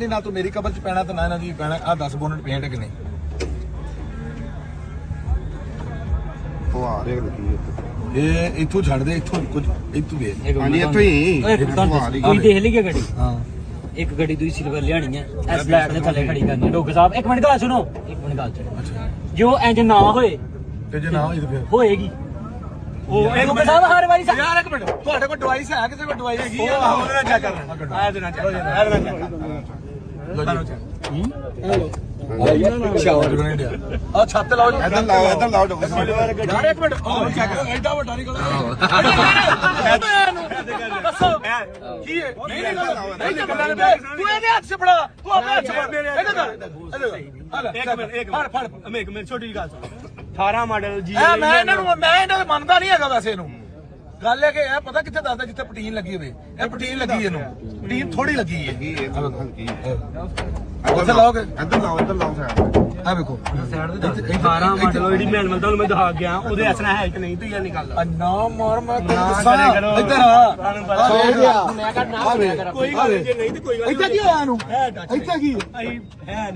ना तू मेरी कबर च पैना तो ना इन्हां दी पैना। आ 10 बोनट पेंट कि नहीं ਫੁਹਾਰ ਇੱਕ ਲੱਗੀ ਹੈ ये इथों छड़ दे इथों कुछ इथों वे ਹਾਂਜੀ ਇੱਥੋਂ ਹੀ ਕੋਈ ਦੇਖ ਲਈ ਕਿ ਗੱਡੀ हां ਇੱਕ ਗੱਡੀ ਦੂਜੀ ਸਿਲਵਰ ਲਿਆਣੀ ਹੈ ਇਸ ਲੈਟ ਦੇ ਥੱਲੇ ਖੜੀ ਕਰਨੀ ਡੋਗ ਸਾਹਿਬ ਇੱਕ ਮਿੰਟ ਗੱਲ ਸੁਣੋ ਇੱਕ ਮਿੰਟ ਗੱਲ ਸੁਣੋ अच्छा ਜੋ ਇੰਜ ਨਾ ਹੋਏ ते जे ना होई ते फिर ਹੋਏਗੀ ਉਹ ਡੋਗ ਸਾਹਿਬ ਹਰ ਵਾਰੀ यार एक मिनट ਤੁਹਾਡੇ ਕੋਲ ਦਵਾਈ ਹੈ ਕਿਸੇ ਕੋਲ ਦਵਾਈ ਹੈਗੀ ਆ ਉਹਦੇ ਨਾਲ ਚੈੱਕ ਕਰਨਾ ਆ ਦੇ ਨਾਲ ਚੈੱਕ ਆ ਛੱਤ ਲਾਓ ਜੀ ਇੱਧਰ ਲਾਓ ਡਾਕਟਰ ਸਾਹਿਬ ਯਾਰ ਇੱਕ ਮਿੰਟ ਉਹ ਚੈੱਕ ਐਡਾ ਵੱਡਾ ਨਹੀਂ ਕੋਲ ਦੱਸੋ ਕੀ ਹੈ ਨਹੀਂ ਨਿਕਲਣਾ ਤੂੰ ਇਹਦੇ ਹੱਥ 'ਚ ਫੜਾ ਤੂੰ ਆਪਣੇ ਹੱਥ 'ਚ ਫੜ ਇਹਦੇ ਕਰ ਇੱਕ ਮਿੰਟ ਛੋਟੀ ਜਿਹੀ ਗੱਲ ਸੁਣ 18 ਮਾਡਲ ਜੀ ਮੈਂ ਇਹਨਾਂ ਨੂੰ ਮੰਨਦਾ ਨਹੀਂ ਹੈਗਾ ਵੈਸੇ ਇਹਨੂੰ ਗੱਲ ਹੈ ਕਿ ਇਹ ਪਤਾ ਕਿੱਥੇ ਦੱਸਦਾ ਜਿੱਥੇ ਪਟੀਨ ਲੱਗੀ ਹੋਵੇ ਇਹ ਪਟੀਨ ਲੱਗੀ ਇਹਨੂੰ ਪਟੀਨ ਥੋੜੀ ਲੱਗੀ ਹੈ ਉੱਥੇ ਲਾਓਗੇ ਇੱਧਰ ਲਾਓ ਸਾਈਡ ਆ ਵੇਖੋ 18 ਮਾਡਲ ਜਿਹੜੀ ਮੈਨੂਅਲ ਤੁਹਾਨੂੰ ਮੈਂ ਦਿਖਾ ਗਿਆ ਉਹਦੇ ਅਸਨਾ ਹੈ ਕਿ ਨਹੀਂ ਤੂੰ ਯਾਰ ਨਿਕਾਲ ਨਾ ਮਾਰ ਮੈਂ ਤੈਨੂੰ ਦੱਸਾਂ ਇੱਧਰ ਆ ਮੈਂ ਕਰਨਾ ਕੋਈ ਗੱਲ ਜੇ ਨਹੀਂ ਤੇ ਕੋਈ ਗੱਲ ਇੱਥੇ ਕੀ ਹੋਇਆ ਇਹਨੂੰ ਇੱਥੇ ਕੀ ਹੈ